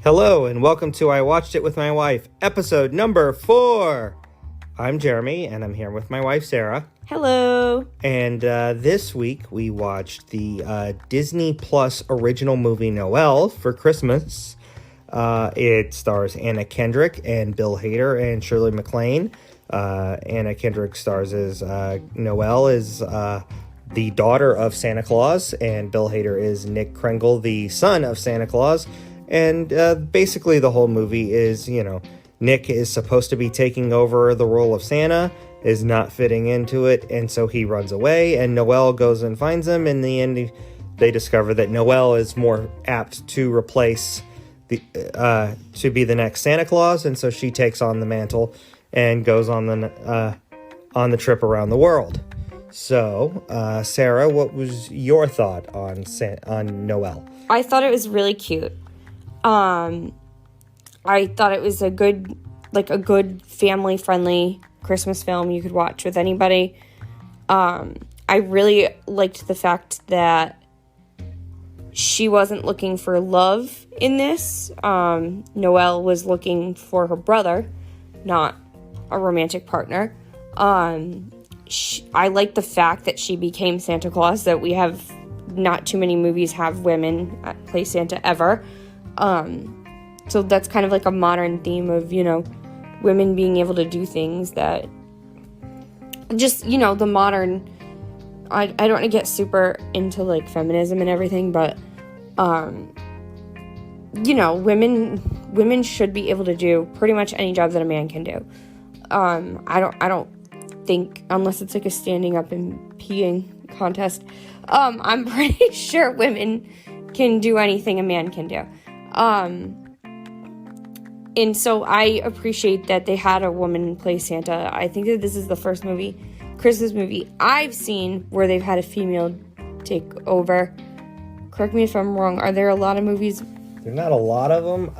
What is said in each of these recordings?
Hello, and welcome to I Watched It With My Wife, episode number 4. I'm Jeremy, and I'm here with my wife, Sarah. Hello. And this week, we watched the Disney Plus original movie, Noelle, for Christmas. It stars Anna Kendrick and Bill Hader and Shirley MacLaine. Anna Kendrick stars as Noelle is the daughter of Santa Claus, and Bill Hader is Nick Kringle, the son of Santa Claus. And basically the whole movie is, Nick is supposed to be taking over the role of Santa, is not fitting into it, and so he runs away, and Noelle goes and finds him. In the end, they discover that Noelle is more apt to replace to be the next Santa Claus, and so she takes on the mantle and goes on the trip around the world. So, Sarah, what was your thought on Noelle? I thought it was really cute. I thought it was a good family-friendly Christmas film you could watch with anybody. I really liked the fact that she wasn't looking for love in this. Noelle was looking for her brother, not a romantic partner. I like the fact that she became Santa Claus, that we have not too many movies have women play Santa ever. So that's kind of like a modern theme of, women being able to do things that just, the modern, I don't want to get super into like feminism and everything, but, women should be able to do pretty much any job that a man can do. I don't think, unless it's like a standing up and peeing contest, I'm pretty sure women can do anything a man can do. And so I appreciate that they had a woman play Santa. I think that this is the first Christmas movie I've seen where they've had a female take over. Correct me if I'm wrong. Are there a lot of movies? There's not a lot of them.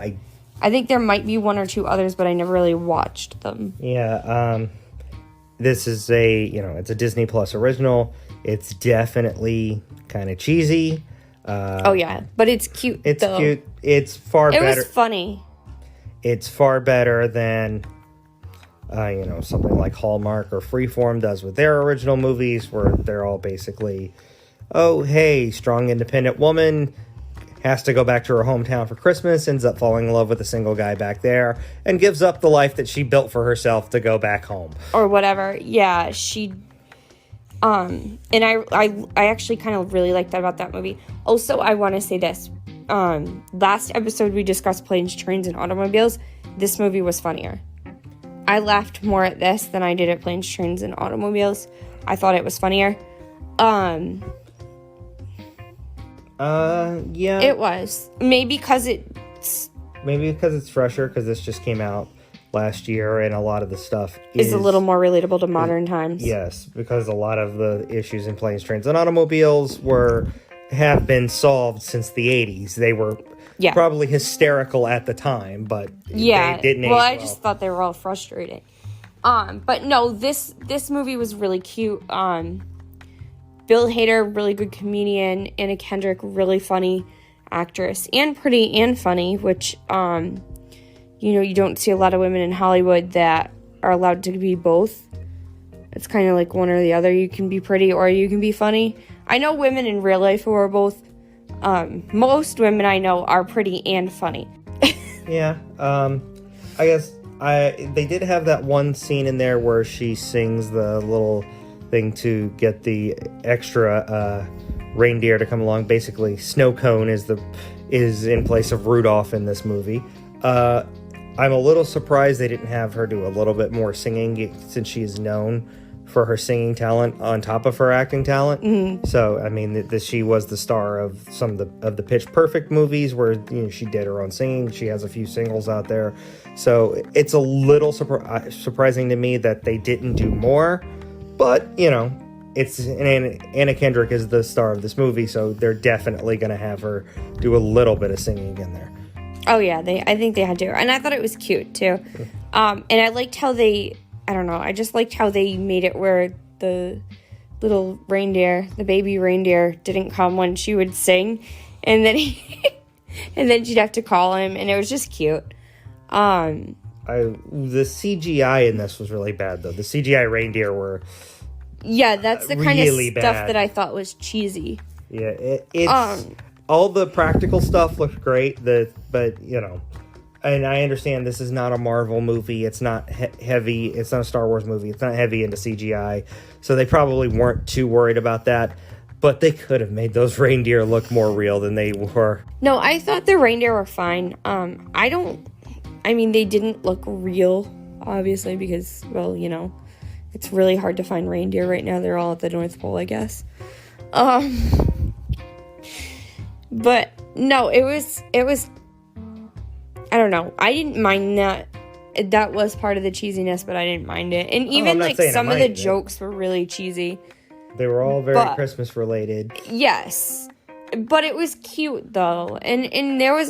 I think there might be one or two others, but I never really watched them. Yeah, this is it's a Disney Plus original. It's definitely kind of cheesy. Oh yeah, but it's cute. It's though. cute. It's far better. It was funny. It's far better than, something like Hallmark or Freeform does with their original movies, where they're all basically, oh, hey, strong, independent woman has to go back to her hometown for Christmas, ends up falling in love with a single guy back there, and gives up the life that she built for herself to go back home. Or whatever. Yeah, she... and I actually kind of really like that about that movie. Also, I want to say this. Last episode we discussed Planes, Trains, and Automobiles. This movie was funnier. I laughed more at this than I did at Planes, Trains, and Automobiles. I thought it was funnier. Yeah. It was. Maybe because it's fresher, because this just came out last year, and a lot of the stuff is a little more relatable to modern times. Yes, because a lot of the issues in Planes, Trains, and Automobiles have been solved since the 80s. They were probably hysterical at the time, but they didn't age well. I just thought they were all frustrating. But no, this movie was really cute. Bill Hader, really good comedian. Anna Kendrick, really funny actress, and pretty and funny, which you don't see a lot of women in Hollywood that are allowed to be both. It's kind of like one or the other. You can be pretty or you can be funny. I know women in real life who are both. Most women I know are pretty and funny. Yeah. I guess they did have that one scene in there where she sings the little thing to get the extra reindeer to come along. Basically, Snow Cone is in place of Rudolph in this movie. I'm a little surprised they didn't have her do a little bit more singing, since she is known for her singing talent on top of her acting talent. Mm-hmm. So, I mean, she was the star of some of the Pitch Perfect movies where she did her own singing. She has a few singles out there. So it's a little surprising to me that they didn't do more. But, it's Anna Kendrick is the star of this movie, so they're definitely going to have her do a little bit of singing in there. Oh, yeah, I think they had to. And I thought it was cute, too. And I liked how I just liked how they made it where the little reindeer, the baby reindeer, didn't come when she would sing. And then And then she'd have to call him, and it was just cute. The CGI in this was really bad, though. The CGI reindeer were yeah, that's the kind really of stuff bad. that I thought was cheesy. Yeah, it's all the practical stuff looked great. But you know, and I understand this is not a Marvel movie. It's not heavy. It's not a Star Wars movie. It's not heavy into CGI, so they probably weren't too worried about that. But they could have made those reindeer look more real than they were. No, I thought the reindeer were fine. They didn't look real, obviously, because, well, you know, it's really hard to find reindeer right now. They're all at the North Pole, I guess. But no, it was, I don't know. I didn't mind that. That was part of the cheesiness, but I didn't mind it. And even, some of the jokes were really cheesy. They were all very Christmas related. Yes. But it was cute, though. And there were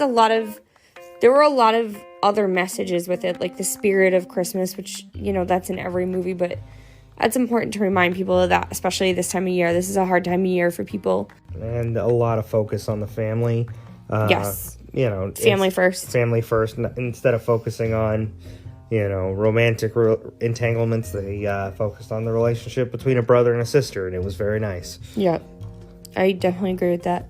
a lot of other messages with it, like the spirit of Christmas, which, you know, that's in every movie, but that's important to remind people of that, especially this time of year. This is a hard time of year for people. And a lot of focus on the family. Yes. You know, family first. Family first, instead of focusing on, you know, romantic entanglements. They focused on the relationship between a brother and a sister, and it was very nice. Yeah, I definitely agree with that.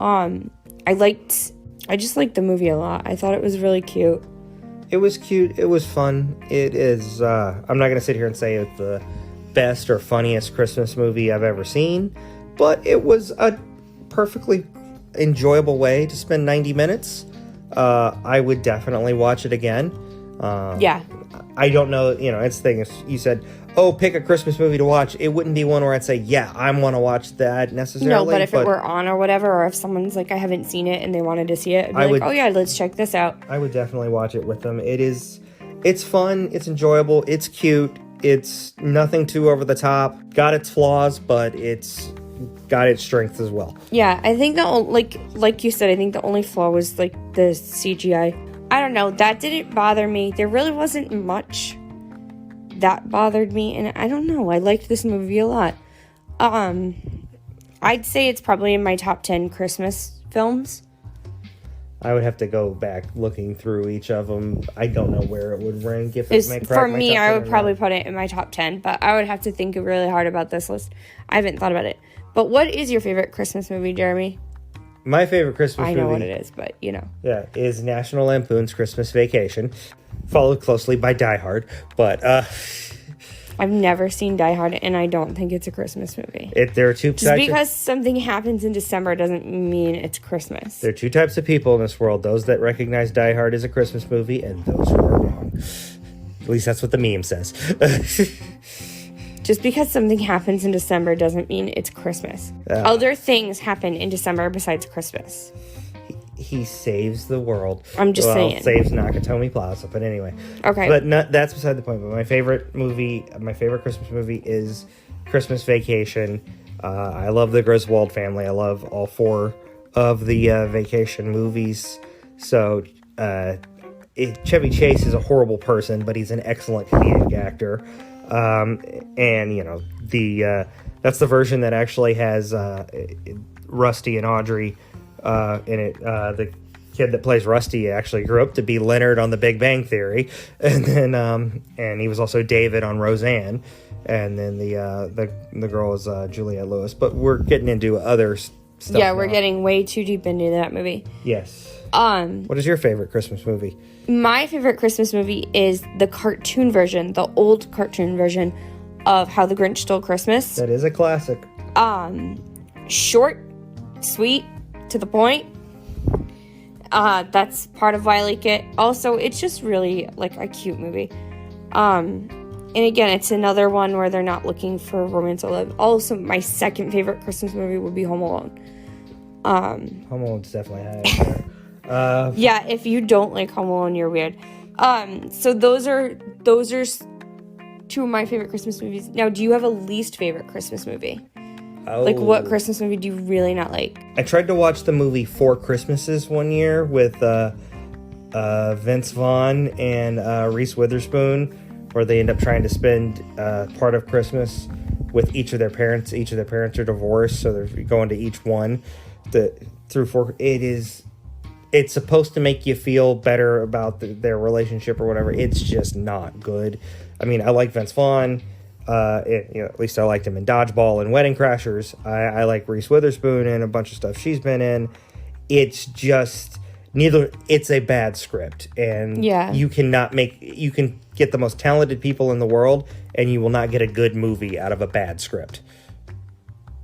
I just liked the movie a lot. I thought it was really cute. It was cute. It was fun. It is, I'm not going to sit here and say it's the best or funniest Christmas movie I've ever seen, but it was a perfectly enjoyable way to spend 90 minutes. I would definitely watch it again. Yeah. I don't know, you know, it's the thing, if you said, oh, pick a Christmas movie to watch, it wouldn't be one where I'd say, yeah, I want to watch that necessarily. No, but if it were on or whatever, or if someone's like, I haven't seen it and they wanted to see it, I'd be oh yeah, let's check this out. I would definitely watch it with them. It's fun, it's enjoyable, it's cute, it's nothing too over the top, got its flaws, but it's got its strengths as well. Yeah, I think like you said, I think the only flaw was like the CGI. I don't know, that didn't bother me. There really wasn't much that bothered me, and I don't know, I liked this movie a lot. I'd say it's probably in my top 10 Christmas films. I would have to go back looking through each of them. I don't know where it would rank. For me, I would probably put it in my top 10, but I would have to think really hard about this list. I haven't thought about it. But what is your favorite Christmas movie, Jeremy? My favorite Christmas movie... I know what it is, but you know. Yeah, is National Lampoon's Christmas Vacation, followed closely by Die Hard, but... I've never seen Die Hard, and I don't think it's a Christmas movie. There are two types. Just because something happens in December doesn't mean it's Christmas. There are two types of people in this world: those that recognize Die Hard as a Christmas movie, and those who are wrong. At least that's what the meme says. Just because something happens in December doesn't mean it's Christmas. Other things happen in December besides Christmas. He saves the world. I'm just saying. Saves Nakatomi Plaza, but anyway. Okay. But that's beside the point. But my favorite Christmas movie is Christmas Vacation. I love the Griswold family. I love all four of the Vacation movies. So Chevy Chase is a horrible person, but he's an excellent comedic actor. And you know, that's the version that actually has Rusty and Audrey in it. The kid that plays Rusty actually grew up to be Leonard on The Big Bang Theory, and then and he was also David on Roseanne, and then the girl is Juliette Lewis. But we're getting into other stuff. Yeah, we're getting way too deep into that movie. Yes. What is your favorite Christmas movie? My favorite Christmas movie is the cartoon version, the old cartoon version of How the Grinch Stole Christmas. That is a classic. Short, sweet, to the point. That's part of why I like it. Also, it's just really like a cute movie. And again, it's another one where they're not looking for romance or love. Also, my second favorite Christmas movie would be Home Alone. Home Alone's definitely high. Yeah, if you don't like Home Alone, you're weird. So those are two of my favorite Christmas movies. Now, do you have a least favorite Christmas movie? Oh. Like, what Christmas movie do you really not like? I tried to watch the movie Four Christmases one year with Vince Vaughn and Reese Witherspoon, where they end up trying to spend part of Christmas with each of their parents. Each of their parents are divorced, so they're going to each one through four. It's it's supposed to make you feel better about their relationship or whatever. It's just not good. I mean, I like Vince Vaughn. At least I liked him in Dodgeball and Wedding Crashers. I like Reese Witherspoon and a bunch of stuff she's been in. It's just it's a bad script, and you can get the most talented people in the world, and you will not get a good movie out of a bad script.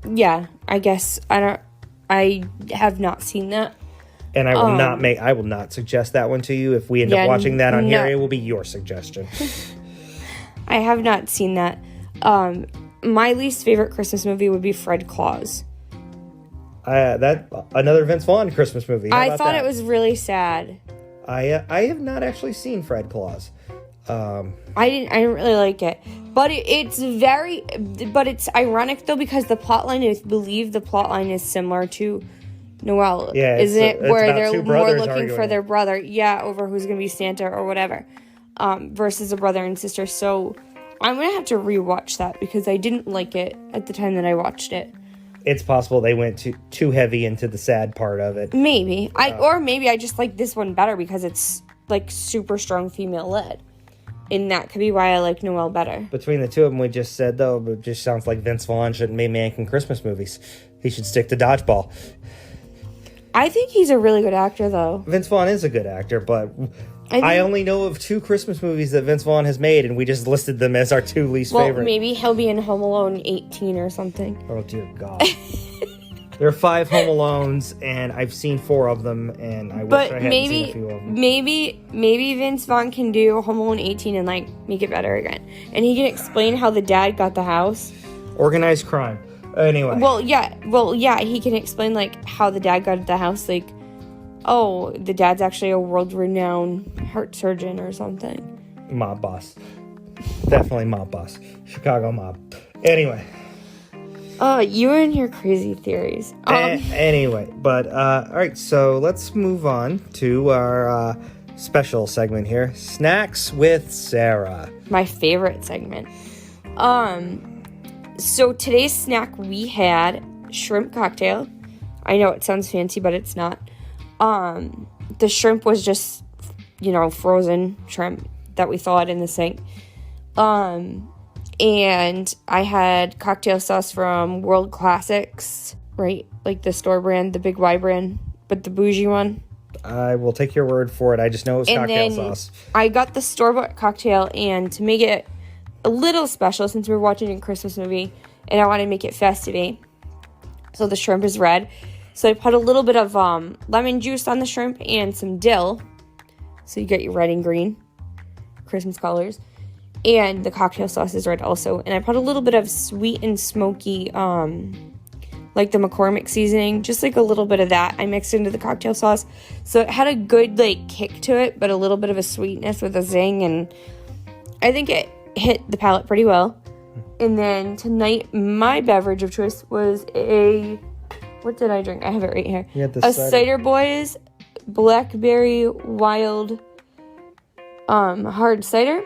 Yeah, I guess I have not seen that. And I will not suggest that one to you. If we end up watching that on here, it will be your suggestion. I have not seen that. My least favorite Christmas movie would be Fred Claus. Another Vince Vaughn Christmas movie. I thought it was really sad. I have not actually seen Fred Claus. I didn't really like it, but it's ironic though, because the plotline is similar to Noelle, isn't it? Where they're more looking for their brother, over who's gonna be Santa or whatever, versus a brother and sister. So I'm gonna have to rewatch that because I didn't like it at the time that I watched it. It's possible they went too heavy into the sad part of it. Maybe maybe I just like this one better because it's like super strong female led. And that could be why I like Noelle better. Between the two of them we just said, though, it just sounds like Vince Vaughn shouldn't be making Christmas movies. He should stick to Dodgeball. I think he's a really good actor, though. Vince Vaughn is a good actor, but I only know of 2 Christmas movies that Vince Vaughn has made, and we just listed them as our 2 least favorite. Well, maybe he'll be in Home Alone 18 or something. Oh, dear God. There are 5 Home Alones, and I've seen 4 of them, and I wish I hadn't seen a few of them. Maybe Vince Vaughn can do Home Alone 18 and, make it better again. And he can explain how the dad got the house. Organized crime. Anyway. Well, yeah, he can explain, how the dad got the house, the dad's actually a world-renowned heart surgeon or something. Mob boss. Definitely mob boss. Chicago mob. Anyway. Oh, you and your crazy theories. Anyway, but, alright, so let's move on to our special segment here. Snacks with Sarah. My favorite segment. So today's snack we had shrimp cocktail. I know it sounds fancy, but it's not. The shrimp was just, frozen shrimp that we thawed in the sink. And I had cocktail sauce from World Classics, right? Like the store brand, the Big Y brand, but the bougie one. I will take your word for it. I just know it was cocktail sauce. I got the store-bought cocktail, and to make it a little special, since we're watching a Christmas movie, and I want to make it festive, so the shrimp is red. So I put a little bit of lemon juice on the shrimp and some dill, so you get your red and green Christmas colors. And the cocktail sauce is red also. And I put a little bit of sweet and smoky, like the McCormick seasoning. Just a little bit of that I mixed into the cocktail sauce. So it had a good, kick to it, but a little bit of a sweetness with a zing. And I think it hit the palate pretty well. And then tonight, my beverage of choice was what did I drink? I have it right here. A Cider Boys Blackberry Wild hard cider.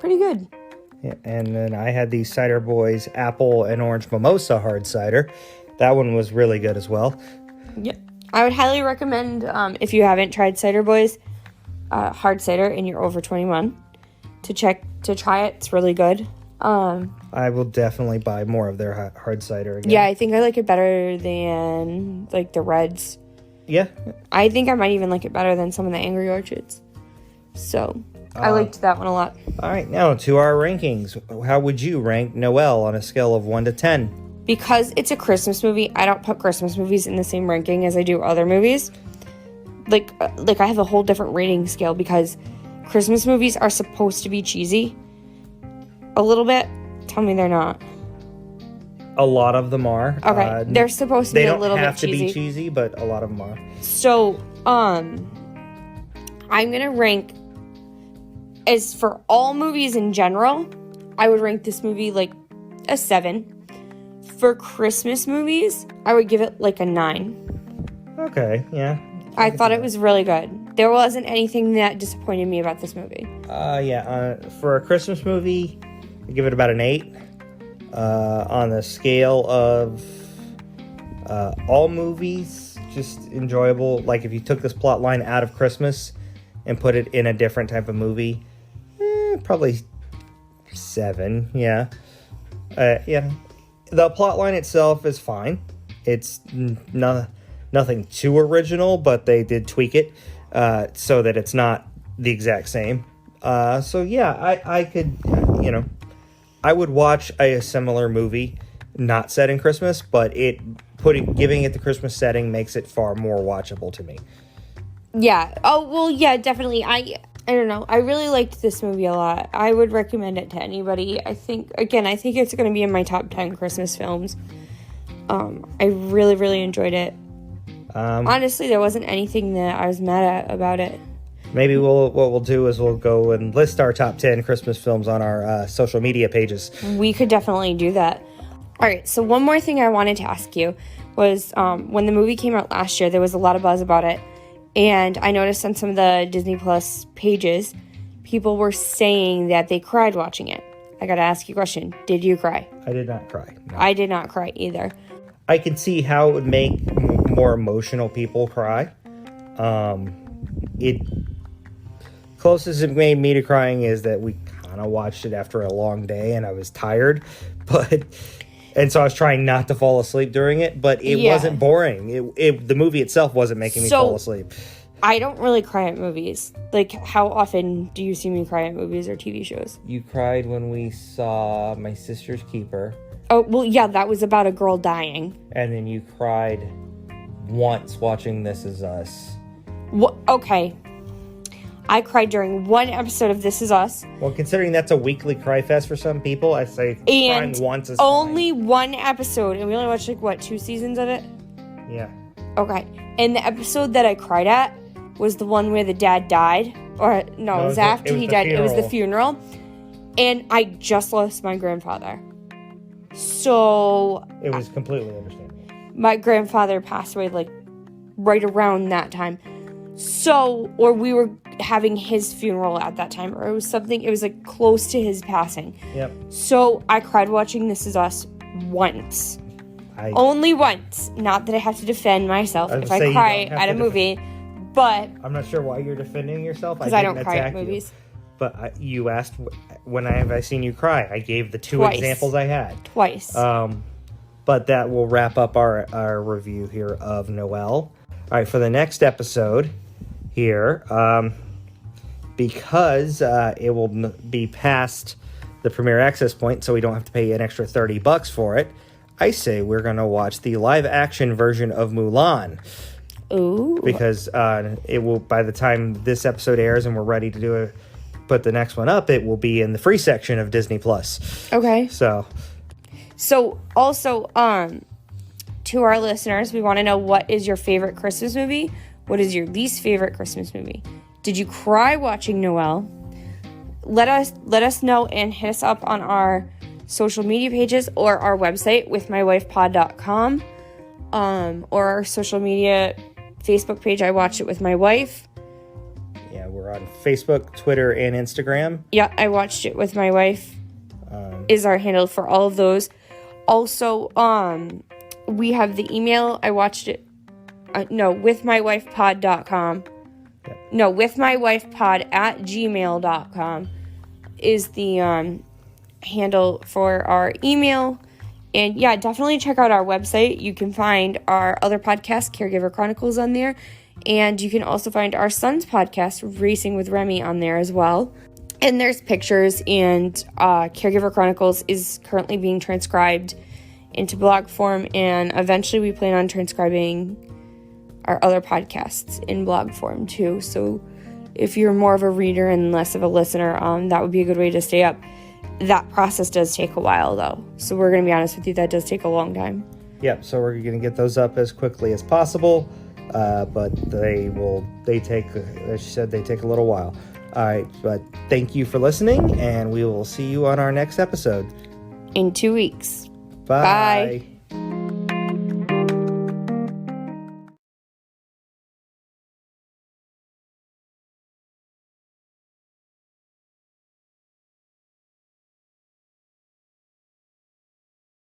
Pretty good. Yeah, and then I had the Cider Boys Apple and Orange Mimosa hard cider. That one was really good as well. Yeah, I would highly recommend, if you haven't tried Cider Boys hard cider and you're over 21, to try it. It's really good. I will definitely buy more of their hard cider again. Yeah, I think I like it better than the Reds. Yeah. I think I might even like it better than some of the Angry Orchards. So I liked that one a lot. All right, now to our rankings. How would you rank Noelle on a scale of 1 to 10? Because it's a Christmas movie, I don't put Christmas movies in the same ranking as I do other movies. I have a whole different rating scale because Christmas movies are supposed to be cheesy. A little bit. Tell me they're not. A lot of them are. Okay, they're supposed to be a little bit cheesy. They don't have to be cheesy, but a lot of them are. So, I'm gonna rank, as for all movies in general, I would rank this movie a 7. For Christmas movies, I would give it a 9. Okay, yeah. I thought it was really good. There wasn't anything that disappointed me about this movie. For a Christmas movie, I give it about an 8. On the scale of all movies, just enjoyable. Like, if you took this plot line out of Christmas and put it in a different type of movie, probably 7, yeah. Yeah. The plot line itself is fine. It's nothing too original, but they did tweak it so that it's not the exact same. So yeah, I could, I would watch a similar movie not set in Christmas, but giving it the Christmas setting makes it far more watchable to me. Yeah. Oh, well, yeah, definitely. I don't know. I really liked this movie a lot. I would recommend it to anybody. I think it's going to be in my top 10 Christmas films. I really, really enjoyed it. Honestly, there wasn't anything that I was mad at about it. Maybe what we'll do is we'll go and list our top 10 Christmas films on our social media pages. We could definitely do that. All right, so one more thing I wanted to ask you was when the movie came out last year, there was a lot of buzz about it. And I noticed on some of the Disney Plus pages, people were saying that they cried watching it. I got to ask you a question. Did you cry? I did not cry. No. I did not cry either. I can see how it would make more emotional people cry. Closest it made me to crying is that we kind of watched it after a long day and I was tired, and so I was trying not to fall asleep during it, but it wasn't boring. The movie itself wasn't making me fall asleep. I don't really cry at movies. Like, how often do you see me cry at movies or TV shows? You cried when we saw My Sister's Keeper. Oh, well, yeah, that was about a girl dying. And then you cried once watching This Is Us. Okay. I cried during one episode of This Is Us. Well, considering that's a weekly cry fest for some people, I say crying once is only fine. One episode. And we only watched, 2 seasons of it? Yeah. Okay. And the episode that I cried at was the one where the dad died. Or, no, it was after he died. It was the funeral. And I just lost my grandfather. So... It was completely understandable. My grandfather passed away, right around that time. So, or we were having his funeral at that time, or it was close to his passing. Yep. So I cried watching This Is Us once. Only once. Not that I have to defend myself if I cry at a movie, but... I'm not sure why you're defending yourself. Because I don't cry at movies. But you asked, when have I seen you cry? I gave the 2 examples I had. Twice. But that will wrap up our review here of Noelle. All right, for the next episode... here, because it will be past the premiere access point, so we don't have to pay an extra $30 for it. I say we're gonna watch the live action version of Mulan. Ooh! Because it will, by the time this episode airs and we're ready to put the next one up, it will be in the free section of Disney Plus. Okay. So also, to our listeners, we want to know, what is your favorite Christmas movie? What is your least favorite Christmas movie? Did you cry watching Noelle? Let us know and hit us up on our social media pages or our website, withmywifepod.com, or our social media Facebook page, I Watched It With My Wife. Yeah, we're on Facebook, Twitter, and Instagram. Yeah, I Watched It With My Wife is our handle for all of those. Also, we have the email, I Watched It, withmywifepod.com. Yep. No, withmywifepod@gmail.com is the handle for our email. And yeah, definitely check out our website. You can find our other podcast, Caregiver Chronicles, on there. And you can also find our son's podcast, Racing with Remy, on there as well. And there's pictures, and Caregiver Chronicles is currently being transcribed into blog form. And eventually we plan on transcribing our other podcasts in blog form too. So if you're more of a reader and less of a listener, that would be a good way to stay up. That process does take a while though. So we're going to be honest with you, that does take a long time. Yep, so we're going to get those up as quickly as possible. But they take, as she said, they take a little while. All right, but thank you for listening, and we will see you on our next episode. In 2 weeks. Bye. Bye.